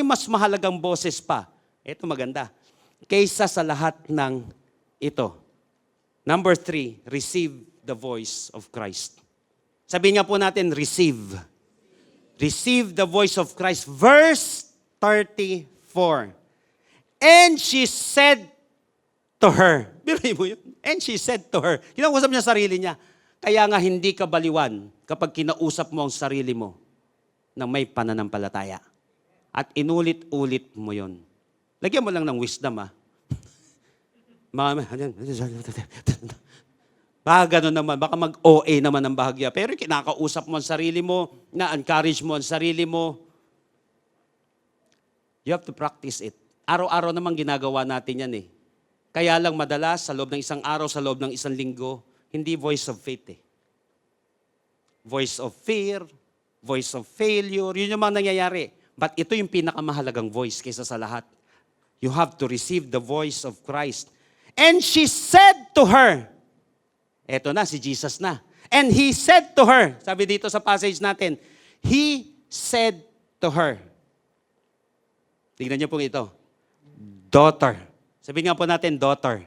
mas mahalagang boses pa. Ito maganda. Kaysa sa lahat ng ito. Number 3, receive the voice of Christ. Sabihin nga po natin, receive. Receive the voice of Christ. Verse 34. And she said to her. Biruin mo yun. And she said to her. Kinausap niya sarili niya. Kaya nga hindi ka baliwan kapag kinausap mo ang sarili mo na may pananampalataya. At inulit-ulit mo yon. Lagyan mo lang ng wisdom, ha? Baka gano'n naman, baka mag-OA naman ang bahagya. Pero kinakausap mo ang sarili mo, na-encourage mo ang sarili mo. You have to practice it. Araw-araw naman ginagawa natin yan eh. Kaya lang madalas, sa loob ng isang araw, sa loob ng isang linggo, hindi voice of faith eh. Voice of fear, voice of failure, yun yung mga nangyayari. But ito yung pinakamahalagang voice kaysa sa lahat. You have to receive the voice of Christ. And she said to her, eto na, si Jesus na. And he said to her, sabi dito sa passage natin, he said to her. Tingnan niyo po ito. Daughter. Sabi nga po natin, daughter.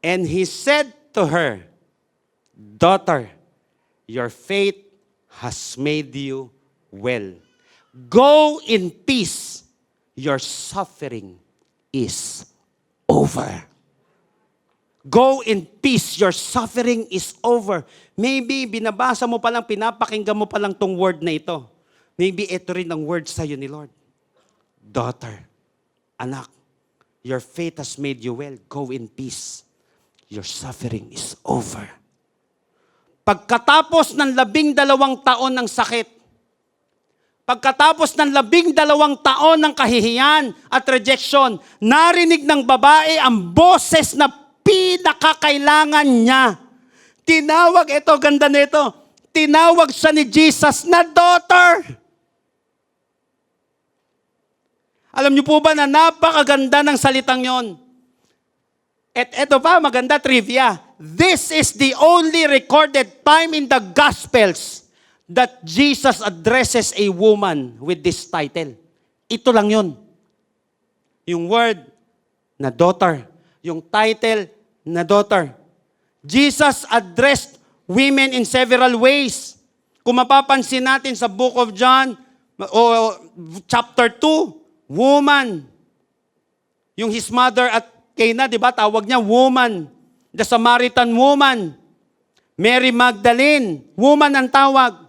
And he said to her, daughter, your faith has made you well. Go in peace. Your suffering is over. Go in peace. Your suffering is over. Maybe binabasa mo pa lang, pinapakinggan mo pa lang tong word na ito. Maybe ito rin ang word sa'yo ni Lord. Daughter, anak, your faith has made you well. Go in peace. Your suffering is over. Pagkatapos ng 12 taon ng sakit, pagkatapos ng 12 taon ng kahihiyan at rejection, narinig ng babae ang boses na pinakakailangan niya. Tinawag, ito, ganda nito, tinawag siya ni Jesus na daughter. Alam niyo po ba na napakaganda ng salitang yon? At ito pa, maganda trivia. This is the only recorded time in the Gospels that Jesus addresses a woman with this title. Ito lang yun. Yung word na daughter. Yung title na daughter. Jesus addressed women in several ways. Kung mapapansin natin sa Book of John, chapter 2, woman. Yung his mother at Cana, di ba, tawag niya woman. The Samaritan woman. Mary Magdalene, woman ang tawag.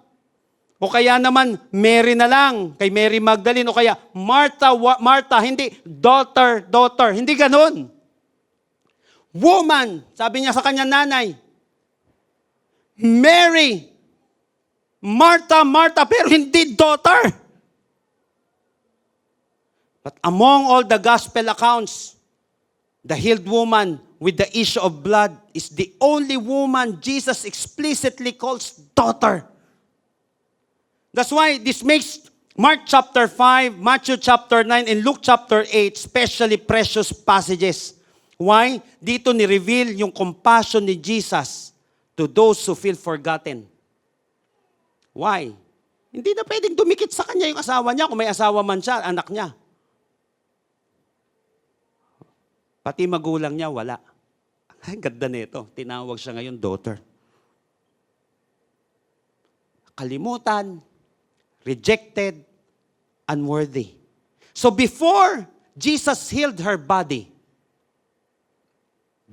O kaya naman, Mary na lang, kay Mary Magdalene. O kaya, Martha, hindi, daughter. Hindi ganun. Woman, sabi niya sa kanya nanay. Mary, Martha, pero hindi daughter. But among all the gospel accounts, the healed woman with the issue of blood is the only woman Jesus explicitly calls daughter. That's why this makes Mark chapter 5, Matthew chapter 9, and Luke chapter 8 especially precious passages. Why? Dito ni-reveal yung compassion ni Jesus to those who feel forgotten. Why? Hindi na pwedeng dumikit sa kanya yung asawa niya, kung may asawa man siya, anak niya. Pati magulang niya, wala. Ang ganda nito. Tinawag siya ngayon, daughter. Kalimutan, rejected, unworthy. So before Jesus healed her body,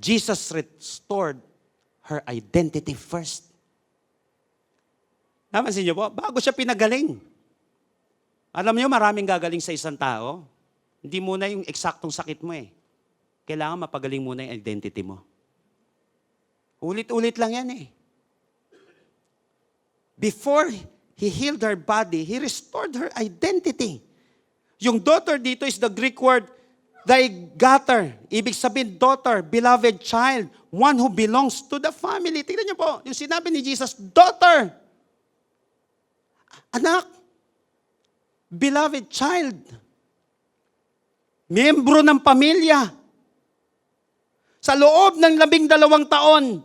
Jesus restored her identity first. Napansin niyo po, bago siya pinagaling. Alam niyo, maraming gagaling sa isang tao. Hindi muna yung eksaktong sakit mo eh. Kailangan mapagaling muna yung identity mo. Ulit-ulit lang yan eh. Before he healed her body, he restored her identity. Yung daughter dito is the Greek word daigater. Ibig sabihin, daughter, beloved child, one who belongs to the family. Tingnan niyo po, yung sinabi ni Jesus, daughter, anak, beloved child, miyembro ng pamilya. Sa loob ng 12 taon,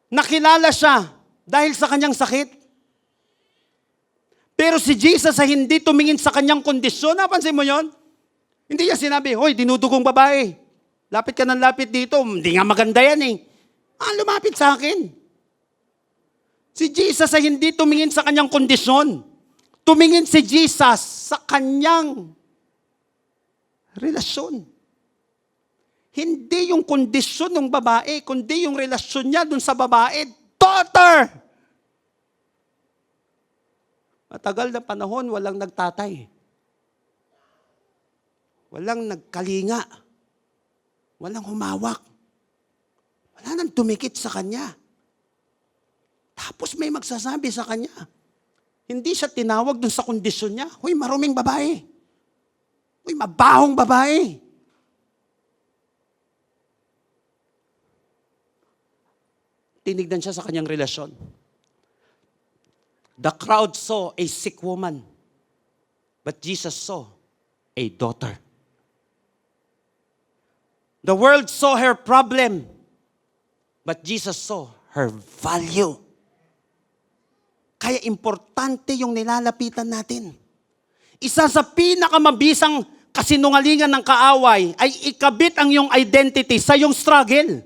nakilala siya dahil sa kanyang sakit. Pero si Jesus ay hindi tumingin sa kanyang kondisyon. Napansin mo yon? Hindi niya sinabi, hoy, dinudugong babae. Lapit ka ng lapit dito. Hindi nga maganda yan eh. Lumapit sa akin. Si Jesus ay hindi tumingin sa kanyang kondisyon. Tumingin si Jesus sa kanyang relasyon. Hindi yung kondisyon ng babae, kundi yung relasyon niya dun sa babae. Daughter! Matagal na panahon, walang nagtatay. Walang nagkalinga. Walang humawak. Wala nang tumikit sa kanya. Tapos may magsasabi sa kanya. Hindi siya tinawag dun sa kondisyon niya. Huy, maruming babae. Huy, mabahong babae. Tinignan siya sa kanyang relasyon. The crowd saw a sick woman, but Jesus saw a daughter. The world saw her problem, but Jesus saw her value. Kaya importante yung nilalapitan natin. Isa sa pinakamabisang kasinungalingan ng kaaway ay ikabit ang iyong identity sa iyong struggle.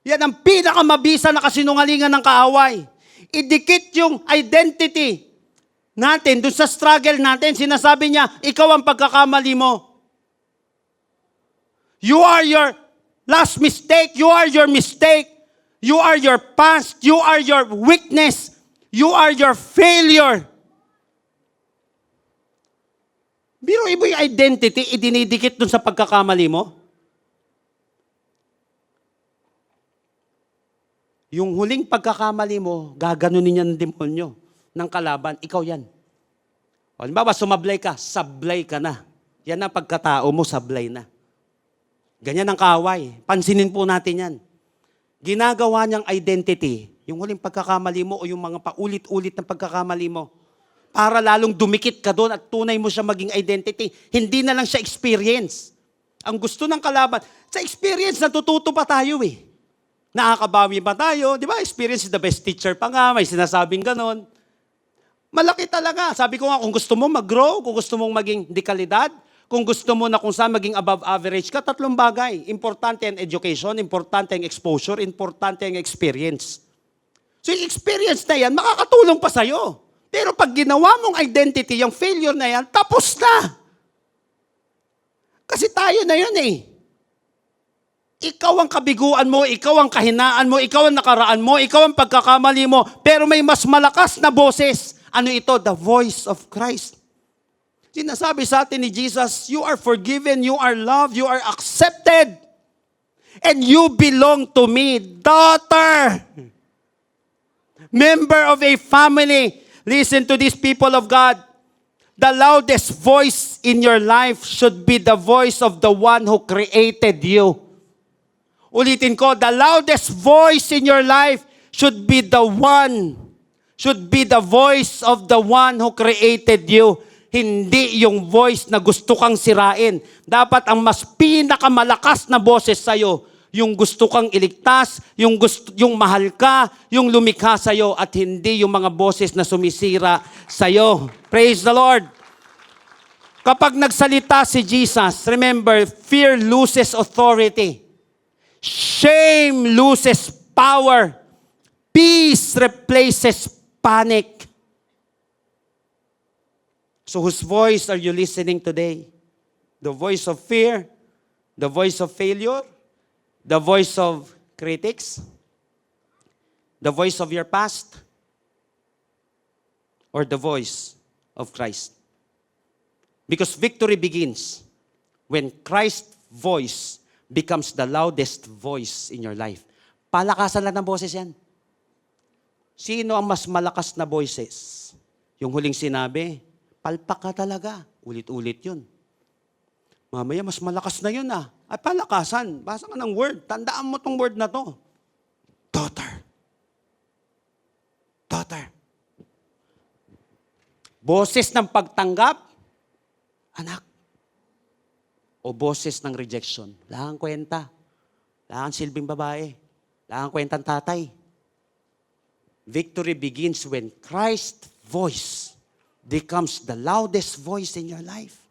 Yan ang pinakamabisa na kasinungalingan ng kaaway. Idikit yung identity natin dun sa struggle natin. Sinasabi niya, ikaw ang pagkakamali mo. You are your last mistake. You are your mistake. You are your past. You are your weakness. You are your failure. Biro ibo yung identity, idinidikit dun sa pagkakamali mo. Yung huling pagkakamali mo, gaganunin niya ng demonyo, ng kalaban, ikaw yan. O, halimbawa, sumablay ka, sablay ka na. Yan ang pagkatao mo, sablay na. Ganyan ang kaaway. Pansinin po natin yan. Ginagawa niyang identity, yung huling pagkakamali mo o yung mga paulit-ulit na pagkakamali mo, para lalong dumikit ka doon at tunay mo siya maging identity. Hindi na lang siya experience. Ang gusto ng kalaban, sa experience, natututo pa tayo eh. Nakakabawi pa tayo. Di ba? Experience is the best teacher pa nga. May sinasabing ganon. Malaki talaga. Sabi ko nga, kung gusto mo mag-grow, kung gusto mong maging dekalidad, kung gusto mo na kung saan maging above average ka, tatlong bagay. Importante ang education, importante ang exposure, importante ang experience. So yung experience na yan, makakatulong pa sa'yo. Pero pag ginawa mong identity, yung failure na yan, tapos na. Kasi tayo na yun eh. Ikaw ang kabiguan mo, ikaw ang kahinaan mo, ikaw ang nakaraan mo, ikaw ang pagkakamali mo, pero may mas malakas na boses. Ano ito? The voice of Christ. Sinasabi sa atin ni Jesus, you are forgiven, you are loved, you are accepted, and you belong to me, daughter. Member of a family. Listen to these people of God. The loudest voice in your life should be the voice of the one who created you. Ulitin ko, the loudest voice in your life should be the voice of the one who created you. Hindi yung voice na gusto kang sirain. Dapat ang mas pinakamalakas na boses sa'yo, yung gusto kang iligtas, yung mahal ka, yung lumikha sa'yo, at hindi yung mga boses na sumisira sa'yo. Praise the Lord. Kapag nagsalita si Jesus, remember, fear loses authority. Shame loses power. Peace replaces panic. So whose voice are you listening today? The voice of fear? The voice of failure? The voice of critics? The voice of your past? Or the voice of Christ? Because victory begins when Christ's voice becomes the loudest voice in your life. Palakasan lang ng boses yan. Sino ang mas malakas na voices? Yung huling sinabi, palpak ka talaga. Ulit-ulit yun. Mamaya mas malakas na yun ah. Ay palakasan. Basa ka ng word. Tandaan mo tong word na to. Daughter. Daughter. Boses ng pagtanggap, anak. O boses ng rejection. Wala kang kwenta. Wala kang silbing babae. Wala kang kwentang tatay. Victory begins when Christ's voice becomes the loudest voice in your life.